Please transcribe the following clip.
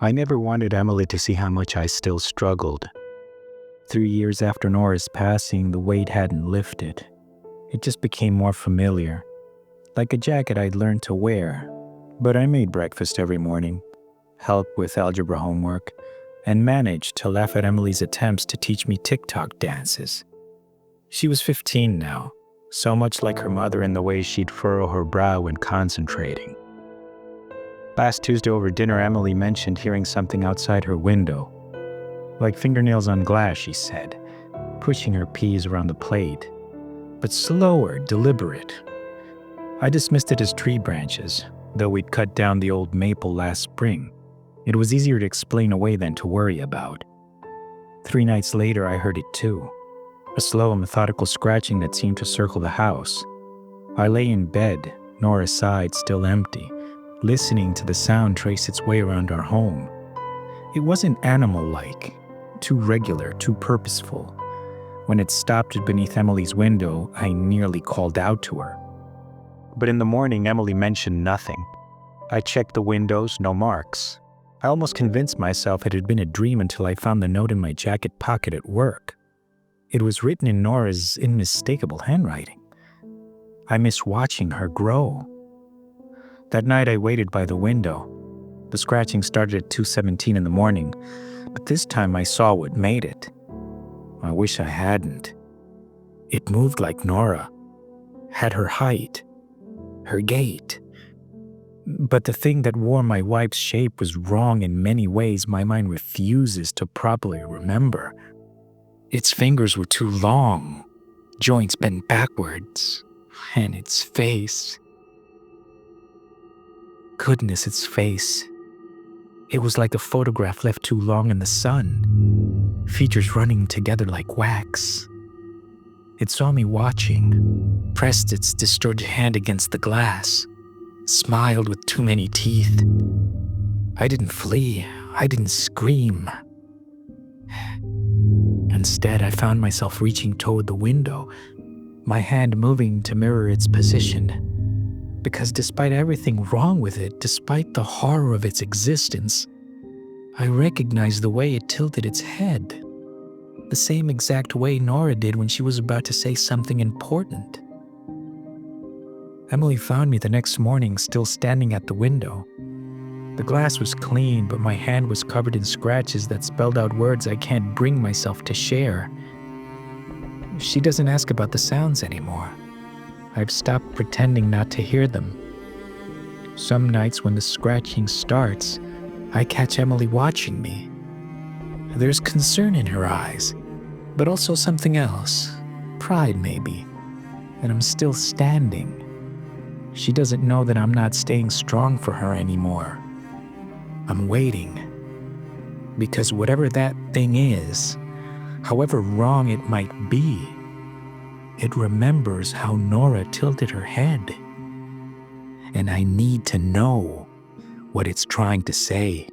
I never wanted Emily to see how much I still struggled. 3 years after Nora's passing, the weight hadn't lifted. It just became more familiar, like a jacket I'd learned to wear. But I made breakfast every morning, helped with algebra homework, and managed to laugh at Emily's attempts to teach me TikTok dances. She was 15 now, so much like her mother in the way she'd furrow her brow when concentrating. Last Tuesday over dinner, Emily mentioned hearing something outside her window. Like fingernails on glass, she said, pushing her peas around the plate. But slower, deliberate. I dismissed it as tree branches, though we'd cut down the old maple last spring. It was easier to explain away than to worry about. 3 nights later, I heard it too. A slow, methodical scratching that seemed to circle the house. I lay in bed, Nora's side still empty, listening to the sound trace its way around our home. It wasn't animal-like, too regular, too purposeful. When it stopped beneath Emily's window, I nearly called out to her. But in the morning, Emily mentioned nothing. I checked the windows, no marks. I almost convinced myself it had been a dream until I found the note in my jacket pocket at work. It was written in Nora's unmistakable handwriting. I miss watching her grow. That night I waited by the window. The scratching started at 2:17 in the morning, but this time I saw what made it. I wish I hadn't. It moved like Nora, had her height, her gait. But the thing that wore my wife's shape was wrong in many ways my mind refuses to properly remember. Its fingers were too long, joints bent backwards, and its face. Goodness, its face. It was like a photograph left too long in the sun, features running together like wax. It saw me watching, pressed its distorted hand against the glass, smiled with too many teeth. I didn't flee, I didn't scream. Instead, I found myself reaching toward the window, my hand moving to mirror its position. Because despite everything wrong with it, despite the horror of its existence, I recognized the way it tilted its head. The same exact way Nora did when she was about to say something important. Emily found me the next morning still standing at the window. The glass was clean, but my hand was covered in scratches that spelled out words I can't bring myself to share. She doesn't ask about the sounds anymore. I've stopped pretending not to hear them. Some nights when the scratching starts, I catch Emily watching me. There's concern in her eyes, but also something else. Pride, maybe. And I'm still standing. She doesn't know that I'm not staying strong for her anymore. I'm waiting. Because whatever that thing is, however wrong it might be, it remembers how Nora tilted her head. And I need to know what it's trying to say.